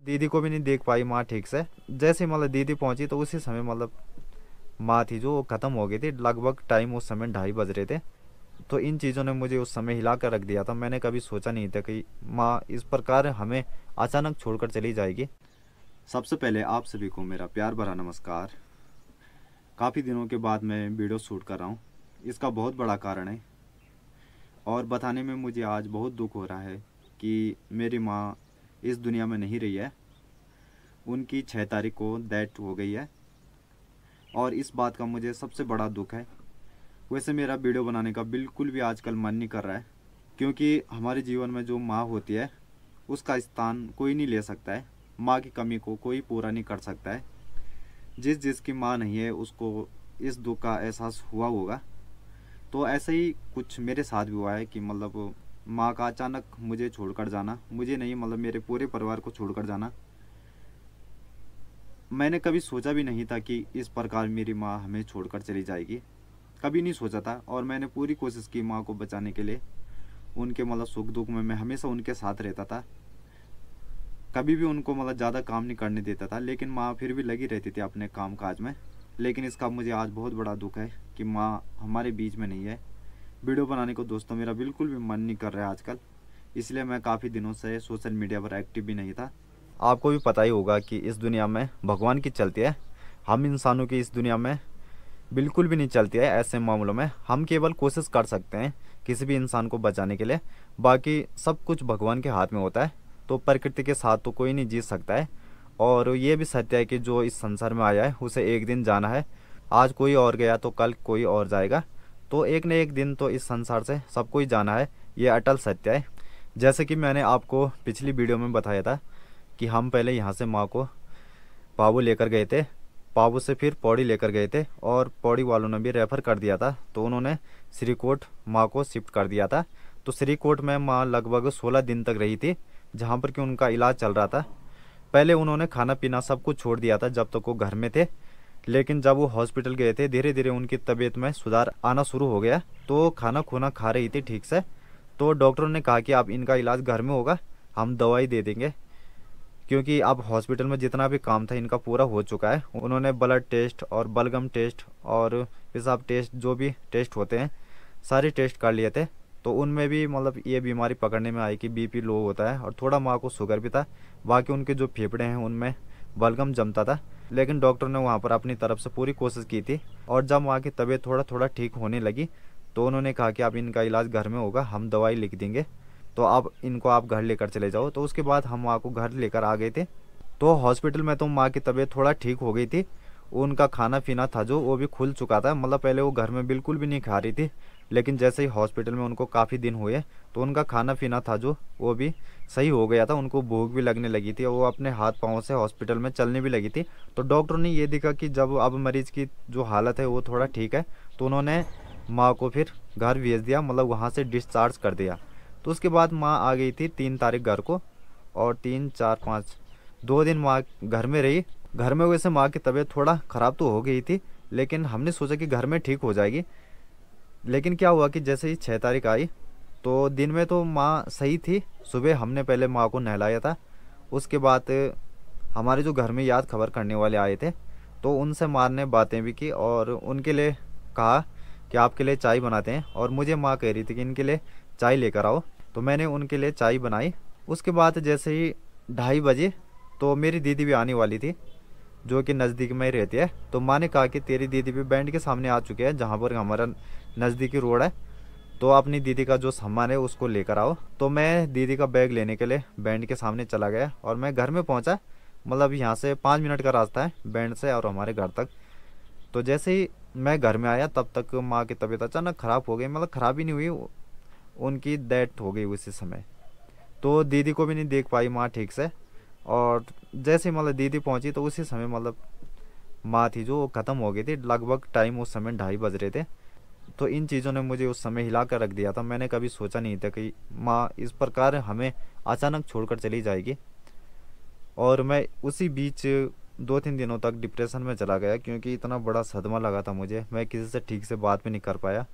दीदी को भी नहीं देख पाई माँ ठीक से। जैसे ही मतलब दीदी पहुंची तो उसी समय मतलब माँ थी जो ख़त्म हो गई थी। लगभग टाइम उस समय 2:30 बज रहे थे। तो इन चीज़ों ने मुझे उस समय हिला कर रख दिया था। मैंने कभी सोचा नहीं था कि माँ इस प्रकार हमें अचानक छोड़कर चली जाएगी। सबसे पहले आप सभी को मेरा प्यार भरा नमस्कार। काफ़ी दिनों के बाद मैं वीडियो शूट कर रहा हूँ। इसका बहुत बड़ा कारण है और बताने में मुझे आज बहुत दुख हो रहा है कि मेरी माँ इस दुनिया में नहीं रही है। उनकी 6 तारीख को डेथ हो गई है और इस बात का मुझे सबसे बड़ा दुख है। वैसे मेरा वीडियो बनाने का बिल्कुल भी आजकल मन नहीं कर रहा है, क्योंकि हमारे जीवन में जो माँ होती है उसका स्थान कोई नहीं ले सकता है। माँ की कमी को कोई पूरा नहीं कर सकता है। जिसकी माँ नहीं है उसको इस दुख का एहसास हुआ होगा। तो ऐसा ही कुछ मेरे साथ भी हुआ है कि मतलब माँ का अचानक मुझे छोड़कर जाना, मुझे नहीं मतलब मेरे पूरे परिवार को छोड़कर जाना। मैंने कभी सोचा भी नहीं था कि इस प्रकार मेरी माँ हमें छोड़कर चली जाएगी। कभी नहीं सोचा था और मैंने पूरी कोशिश की माँ को बचाने के लिए। उनके मतलब सुख दुख में मैं हमेशा उनके साथ रहता था। कभी भी उनको मतलब ज़्यादा काम नहीं करने देता था, लेकिन माँ फिर भी लगी रहती थी अपने काम काज में। लेकिन इसका मुझे आज बहुत बड़ा दुख है कि माँ हमारे बीच में नहीं है। वीडियो बनाने को दोस्तों मेरा बिल्कुल भी मन नहीं कर रहा है आजकल, इसलिए मैं काफ़ी दिनों से सोशल मीडिया पर एक्टिव भी नहीं था। आपको भी पता ही होगा कि इस दुनिया में भगवान की चलती है, हम इंसानों की इस दुनिया में बिल्कुल भी नहीं चलती है। ऐसे मामलों में हम केवल कोशिश कर सकते हैं किसी भी इंसान को बचाने के लिए, बाकी सब कुछ भगवान के हाथ में होता है। तो प्रकृति के साथ तो कोई नहीं जीत सकता है। और ये भी सत्य है कि जो इस संसार में आया है उसे एक दिन जाना है। आज कोई और गया तो कल कोई और जाएगा। तो एक न एक दिन तो इस संसार से सबको ही जाना है, ये अटल सत्य है। जैसे कि मैंने आपको पिछली वीडियो में बताया था कि हम पहले यहाँ से माँ को पाबू लेकर गए थे, पाबू से फिर पौड़ी लेकर गए थे और पौड़ी वालों ने भी रेफ़र कर दिया था, तो उन्होंने श्रीकोट माँ को शिफ्ट कर दिया था। तो श्रीकोट में माँ लगभग 16 दिन तक रही थी, जहाँ पर कि उनका इलाज चल रहा था। पहले उन्होंने खाना पीना सब कुछ छोड़ दिया था जब तक वो घर में थे, लेकिन जब वो हॉस्पिटल गए थे धीरे धीरे उनकी तबीयत में सुधार आना शुरू हो गया। तो खाना खूना खा रही थी ठीक से। तो डॉक्टरों ने कहा कि अब इनका इलाज घर में होगा, हम दवाई दे देंगे, क्योंकि अब हॉस्पिटल में जितना भी काम था इनका पूरा हो चुका है। उन्होंने ब्लड टेस्ट और बलगम टेस्ट और पेशाब टेस्ट, जो भी टेस्ट होते हैं सारे टेस्ट कर लिए थे। तो उनमें भी मतलब ये बीमारी पकड़ने में आई कि बीपी लो होता है और थोड़ा माँ को शुगर भी था। बाकी उनके जो फेफड़े हैं उनमें बलगम जमता था। लेकिन डॉक्टर ने वहाँ पर अपनी तरफ से पूरी कोशिश की थी और जब माँ की तबीयत थोड़ा थोड़ा ठीक होने लगी तो उन्होंने कहा कि अब इनका इलाज घर में होगा, हम दवाई लिख देंगे, तो अब इनको आप घर लेकर चले जाओ। तो उसके बाद हम माँ को घर लेकर आ गए थे। तो हॉस्पिटल में तो माँ की तबीयत थोड़ा ठीक हो गई थी। उनका खाना पीना था जो वो भी खुल चुका था। मतलब पहले वो घर में बिल्कुल भी नहीं खा रही थी, लेकिन जैसे ही हॉस्पिटल में उनको काफ़ी दिन हुए तो उनका खाना पीना था जो वो भी सही हो गया था। उनको भूख भी लगने लगी थी और वो अपने हाथ पाँव से हॉस्पिटल में चलने भी लगी थी। तो डॉक्टर ने ये देखा कि जब अब मरीज़ की जो हालत है वो थोड़ा ठीक है, तो उन्होंने माँ को फिर घर भेज दिया, मतलब वहाँ से डिस्चार्ज कर दिया। तो उसके बाद माँ आ गई थी 3 तारीख घर को, और 3 4 5 2 दिन माँ घर में रही। घर में वैसे माँ की तबीयत थोड़ा ख़राब तो हो गई थी, लेकिन हमने सोचा कि घर में ठीक हो जाएगी। लेकिन क्या हुआ कि जैसे ही 6 तारीख आई तो दिन में तो माँ सही थी। सुबह हमने पहले माँ को नहलाया था, उसके बाद हमारे जो घर में याद खबर करने वाले आए थे तो उनसे माँ ने बातें भी की और उनके लिए कहा कि आपके लिए चाय बनाते हैं। और मुझे माँ कह रही थी कि इनके लिए चाय लेकर आओ, तो मैंने उनके लिए चाय बनाई। उसके बाद जैसे ही 2:30 बजे तो मेरी दीदी भी आने वाली थी, जो कि नज़दीक में ही रहती है। तो माँ ने कहा कि तेरी दीदी भी बैंड के सामने आ चुके हैं, जहाँ पर हमारा नज़दीकी रोड है, तो अपनी दीदी का जो सामान है उसको लेकर आओ। तो मैं दीदी का बैग लेने के लिए बैंड के सामने चला गया और मैं घर में पहुंचा। मतलब यहाँ से 5 मिनट का रास्ता है बैंड से और हमारे घर तक। तो जैसे ही मैं घर में आया तब तक माँ की तबीयत अचानक ख़राब हो गई। मतलब ख़राब ही नहीं हुई, उनकी डेथ हो गई उसी समय। तो दीदी को भी नहीं देख पाई माँ ठीक से। और जैसे ही मतलब दीदी पहुंची तो उसी समय मतलब माँ थी जो ख़त्म हो गई थी। लगभग टाइम उस समय 2:30 बज रहे थे। तो इन चीज़ों ने मुझे उस समय हिला कर रख दिया था। मैंने कभी सोचा नहीं था कि माँ इस प्रकार हमें अचानक छोड़कर चली जाएगी। और मैं उसी बीच 2-3 दिनों तक डिप्रेशन में चला गया, क्योंकि इतना बड़ा सदमा लगा था मुझे। मैं किसी से ठीक से बात भी नहीं कर पाया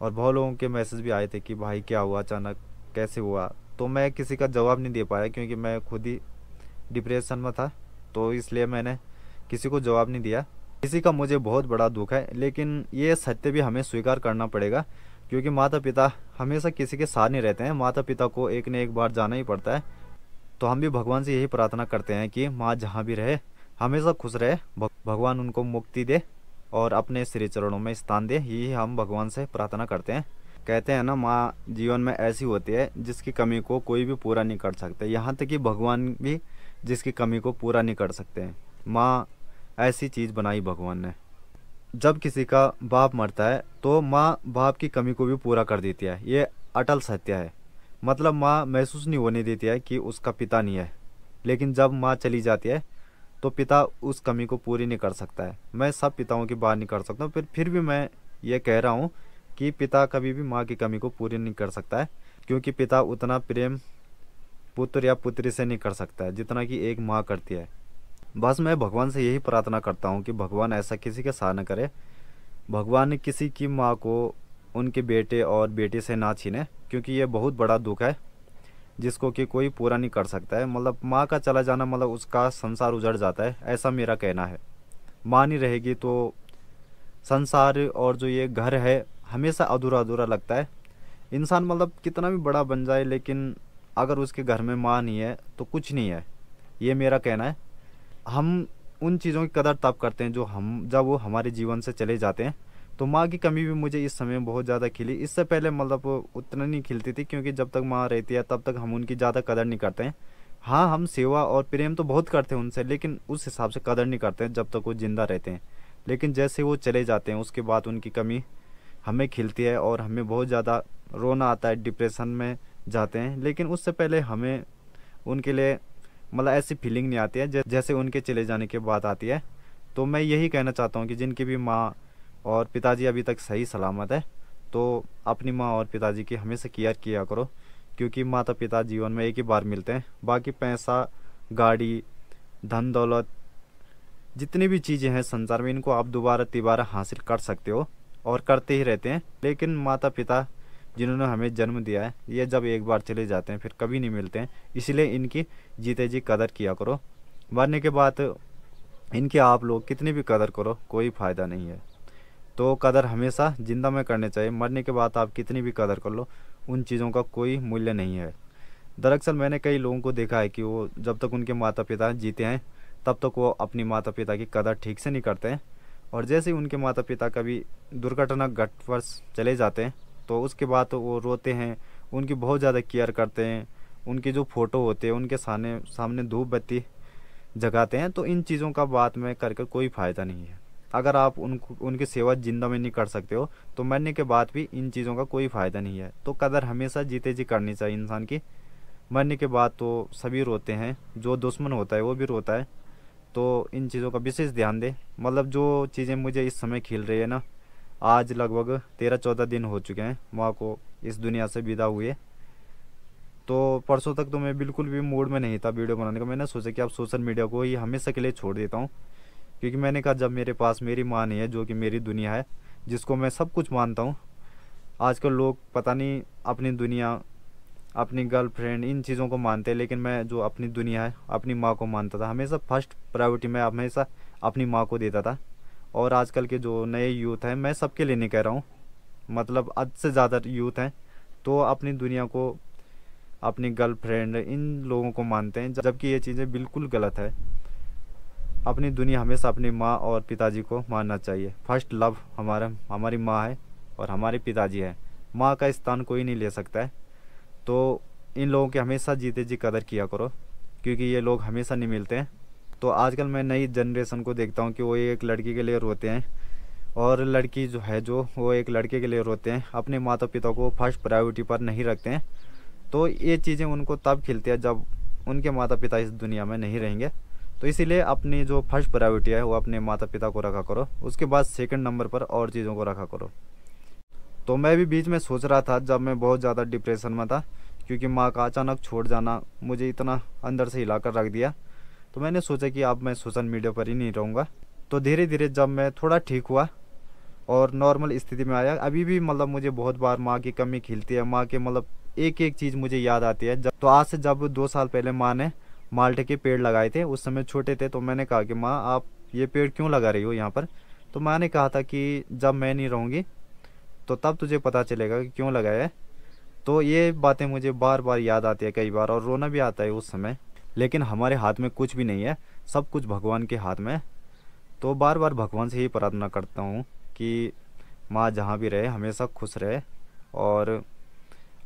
और बहुत लोगों के मैसेज भी आए थे कि भाई क्या हुआ, अचानक कैसे हुआ। तो मैं किसी का जवाब नहीं दे पाया, क्योंकि मैं खुद ही डिप्रेशन में था, तो इसलिए मैंने किसी को जवाब नहीं दिया। इसी का मुझे बहुत बड़ा दुख है, लेकिन ये सत्य भी हमें स्वीकार करना पड़ेगा, क्योंकि माता पिता हमेशा किसी के साथ नहीं रहते हैं। माता पिता को एक न एक बार जाना ही पड़ता है। तो हम भी भगवान से यही प्रार्थना करते हैं कि माँ जहाँ भी रहे हमेशा खुश रहे, भगवान उनको मुक्ति दे और अपने श्री चरणों में स्थान दे, यही हम भगवान से प्रार्थना करते हैं। कहते हैं ना, माँ जीवन में ऐसी होती है जिसकी कमी को कोई भी पूरा नहीं कर सकते, यहाँ तक कि भगवान भी जिसकी कमी को पूरा नहीं कर सकते हैं। माँ ऐसी चीज़ बनाई भगवान ने। जब किसी का बाप मरता है तो माँ बाप की कमी को भी पूरा कर देती है, ये अटल सत्य है। मतलब माँ महसूस नहीं होने देती है कि उसका पिता नहीं है, लेकिन जब माँ चली जाती है तो पिता उस कमी को पूरी नहीं कर सकता है। मैं सब पिताओं की बात नहीं कर सकता हूँ, फिर भी मैं ये कह रहा हूँ कि पिता कभी भी माँ की कमी को पूरी नहीं कर सकता है, क्योंकि पिता उतना प्रेम पुत्र या पुत्री से नहीं कर सकता है जितना कि एक माँ करती है। बस मैं भगवान से यही प्रार्थना करता हूँ कि भगवान ऐसा किसी के साथ न करे। भगवान ने किसी की माँ को उनके बेटे और बेटी से ना छीने, क्योंकि ये बहुत बड़ा दुख है जिसको कि कोई पूरा नहीं कर सकता है। मतलब माँ का चला जाना मतलब उसका संसार उजड़ जाता है, ऐसा मेरा कहना है। माँ नहीं रहेगी तो संसार और जो ये घर है हमेशा अधूरा अधूरा लगता है। इंसान मतलब कितना भी बड़ा बन जाए, लेकिन अगर उसके घर में माँ नहीं है तो कुछ नहीं है, ये मेरा कहना है। हम उन चीज़ों की कदर तब करते हैं जब वो हमारे जीवन से चले जाते हैं। तो माँ की कमी भी मुझे इस समय बहुत ज़्यादा खिली। इससे पहले मतलब उतना नहीं खिलती थी, क्योंकि जब तक माँ रहती है तब तक हम उनकी ज़्यादा कदर नहीं करते हैं। हाँ, हम सेवा और प्रेम तो बहुत करते हैं उनसे, लेकिन उस हिसाब से कदर नहीं करते हैं जब तक वो ज़िंदा रहते हैं। लेकिन जैसे वो चले जाते हैं उसके बाद उनकी कमी हमें खिलती है और हमें बहुत ज़्यादा रोना आता है, डिप्रेशन में जाते हैं। लेकिन उससे पहले हमें उनके लिए मतलब ऐसी फीलिंग नहीं आती है जैसे उनके चले जाने के बाद आती है। तो मैं यही कहना चाहता हूँ कि जिनकी भी माँ और पिताजी अभी तक सही सलामत है, तो अपनी माँ और पिताजी की हमेशा केयर किया करो, क्योंकि माता पिता जीवन में एक ही बार मिलते हैं। बाकी पैसा, गाड़ी, धन दौलत, जितनी भी चीज़ें हैं संसार में, इनको आप दोबारा तिबारा हासिल कर सकते हो और करते ही रहते हैं। लेकिन माता पिता जिन्होंने हमें जन्म दिया है, ये जब एक बार चले जाते हैं फिर कभी नहीं मिलते हैं। इसलिए इनकी जीते जी कदर किया करो। मरने के बाद इनकी आप लोग कितनी भी कदर करो कोई फ़ायदा नहीं है। तो कदर हमेशा ज़िंदा में करनी चाहिए। मरने के बाद आप कितनी भी कदर कर लो, उन चीज़ों का कोई मूल्य नहीं है। दरअसल मैंने कई लोगों को देखा है कि वो जब तक उनके माता पिता जीते हैं तब तक वो अपनी माता पिता की कदर ठीक से नहीं करते हैं, और जैसे ही उनके माता पिता कभी दुर्घटना घटवश चले जाते हैं तो उसके बाद तो वो रोते हैं, उनकी बहुत ज़्यादा केयर करते हैं, उनकी जो फ़ोटो होते हैं उनके सामने धूप बत्ती जगाते हैं। तो इन चीज़ों का बात में कर कोई फ़ायदा नहीं है। अगर आप उनकी सेवा जिंदा में नहीं कर सकते हो तो मरने के बाद भी इन चीज़ों का कोई फ़ायदा नहीं है। तो कदर हमेशा जीते जी करनी चाहिए इंसान की। मरने के बाद तो सभी रोते हैं, जो दुश्मन होता है वो भी रोता है। तो इन चीज़ों का विशेष ध्यान दें। मतलब जो चीज़ें मुझे इस समय खिल रही है ना, आज लगभग 13-14 दिन हो चुके हैं माँ को इस दुनिया से विदा हुए। तो परसों तक तो मैं बिल्कुल भी मूड में नहीं था वीडियो बनाने का। मैंने सोचा कि अब सोशल मीडिया को ही हमेशा के लिए छोड़ देता हूँ, क्योंकि मैंने कहा जब मेरे पास मेरी माँ नहीं है जो कि मेरी दुनिया है, जिसको मैं सब कुछ मानता हूँ। आजकल लोग पता नहीं अपनी दुनिया, अपनी गर्लफ्रेंड, इन चीज़ों को मानते हैं, लेकिन मैं जो अपनी दुनिया है अपनी माँ को मानता था। हमेशा फर्स्ट प्रायोरिटी मैं हमेशा अपनी माँ को देता था। और आजकल के जो नए यूथ हैं, मैं सबके लिए नहीं कह रहा हूँ, मतलब हद से ज़्यादा यूथ हैं तो अपनी दुनिया को, अपनी गर्लफ्रेंड, इन लोगों को मानते हैं, जबकि ये चीज़ें बिल्कुल गलत है। अपनी दुनिया हमेशा अपनी माँ और पिताजी को मानना चाहिए। फर्स्ट लव हमारी माँ है और हमारे पिताजी है। माँ का स्थान कोई नहीं ले सकता है। तो इन लोगों की हमेशा जीते जी कदर किया करो, क्योंकि ये लोग हमेशा नहीं मिलते हैं। तो आजकल मैं नई जनरेशन को देखता हूँ कि वो एक लड़की के लिए रोते हैं और लड़की जो है वो एक लड़के के लिए रोते हैं, अपने माता पिता को फर्स्ट प्रायोरिटी पर नहीं रखते हैं। तो ये चीज़ें उनको तब खिलती है जब उनके माता पिता इस दुनिया में नहीं रहेंगे। तो इसीलिए अपनी जो फर्स्ट प्रायोरिटी है वो अपने माता पिता को रखा करो, उसके बाद सेकंड नंबर पर और चीज़ों को रखा करो। तो मैं भी बीच में सोच रहा था, जब मैं बहुत ज़्यादा डिप्रेशन में था, क्योंकि माँ का अचानक छोड़ जाना मुझे इतना अंदर से हिला कर रख दिया, तो मैंने सोचा कि अब मैं सोशल मीडिया पर ही नहीं रहूँगा। तो धीरे धीरे जब मैं थोड़ा ठीक हुआ और नॉर्मल स्थिति में आया, अभी भी मतलब मुझे बहुत बार माँ की कमी खिलती है। माँ के मतलब एक एक चीज़ मुझे याद आती है। जब तो आज से जब 2 साल पहले माँ ने माल्टे के पेड़ लगाए थे, उस समय छोटे थे। तो मैंने कहा कि माँ आप ये पेड़ क्यों लगा रही हो यहाँ पर। तो माँ ने कहा था कि जब मैं नहीं रहूँगी तो तब तुझे पता चलेगा कि क्यों लगाया है। तो ये बातें मुझे बार बार याद आती है कई बार, और रोना भी आता है उस समय। लेकिन हमारे हाथ में कुछ भी नहीं है, सब कुछ भगवान के हाथ में है। तो बार बार भगवान से ही प्रार्थना करता हूँ कि माँ जहाँ भी रहे हमेशा खुश रहे और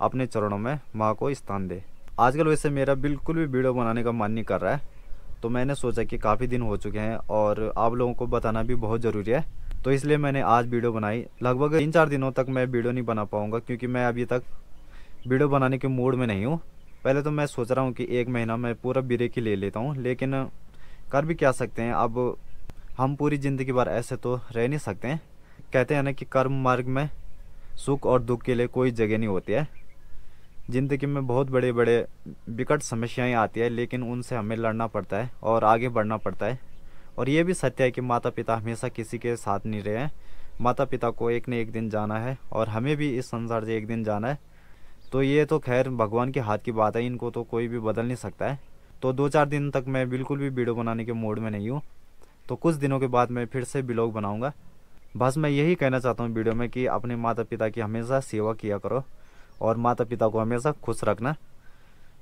अपने चरणों में माँ को स्थान दे। आजकल वैसे मेरा बिल्कुल भी वीडियो बनाने का मन नहीं कर रहा है, तो मैंने सोचा कि काफ़ी दिन हो चुके हैं और आप लोगों को बताना भी बहुत ज़रूरी है, तो इसलिए मैंने आज वीडियो बनाई। लगभग 3-4 दिनों तक मैं वीडियो नहीं बना पाऊँगा क्योंकि मैं अभी तक वीडियो बनाने के मूड में नहीं हूँ। पहले तो मैं सोच रहा हूँ कि 1 महीना मैं पूरा ब्रेक ही ले लेता हूँ, लेकिन कर भी क्या सकते हैं। अब हम पूरी ज़िंदगी भर ऐसे तो रह नहीं सकते हैं। कहते हैं ना कि कर्म मार्ग में सुख और दुख के लिए कोई जगह नहीं होती है। ज़िंदगी में बहुत बड़े बड़े विकट समस्याएं आती है, लेकिन उनसे हमें लड़ना पड़ता है और आगे बढ़ना पड़ता है। और ये भी सत्य है कि माता पिता हमेशा किसी के साथ नहीं रहे हैं। माता पिता को एक न एक दिन जाना है और हमें भी इस संसार से एक दिन जाना है। तो ये तो खैर भगवान के हाथ की बात है, इनको तो कोई भी बदल नहीं सकता है। तो 2-4 दिन तक मैं बिल्कुल भी वीडियो बनाने के मूड में नहीं हूँ। तो कुछ दिनों के बाद मैं फिर से ब्लॉग बनाऊँगा। बस मैं यही कहना चाहता हूँ वीडियो में कि अपने माता पिता की हमेशा सेवा किया करो और माता पिता को हमेशा खुश रखना,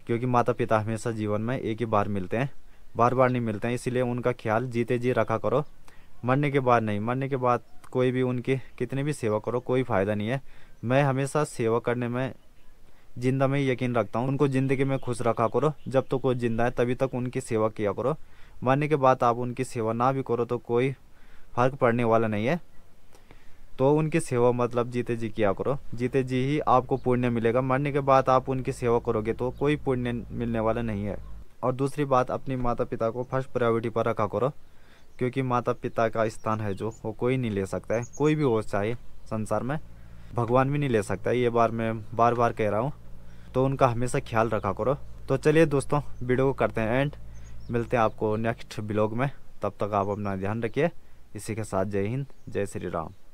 क्योंकि माता पिता हमेशा जीवन में एक ही बार मिलते हैं, बार बार नहीं मिलते हैं। इसीलिए उनका ख्याल जीते जी रखा करो, मरने के बाद नहीं। मरने के बाद कोई भी उनकी कितनी भी सेवा करो कोई फ़ायदा नहीं है। मैं हमेशा सेवा करने में जिंदा में यकीन रखता हूँ। उनको ज़िंदगी में खुश रखा करो, जब तक वो जिंदा है तभी तक उनकी सेवा किया करो। मरने के बाद आप उनकी सेवा ना भी करो तो कोई फ़र्क पड़ने वाला नहीं है। तो उनकी सेवा मतलब जीते जी किया करो, जीते जी ही आपको पुण्य मिलेगा। मरने के बाद आप उनकी सेवा करोगे तो कोई पुण्य मिलने वाला नहीं है। और दूसरी बात, अपनी माता पिता को फर्स्ट प्रायोरिटी पर रखा करो, क्योंकि माता पिता का स्थान है जो वो कोई नहीं ले सकता है। कोई भी हो चाहे संसार में, भगवान भी नहीं ले सकता है। ये बार मैं बार बार कह रहा हूँ। तो उनका हमेशा ख्याल रखा करो। तो चलिए दोस्तों, वीडियो को करते हैं एंड, मिलते हैं आपको नेक्स्ट ब्लॉग में। तब तक आप अपना ध्यान रखिए। इसी के साथ जय हिंद, जय श्री राम।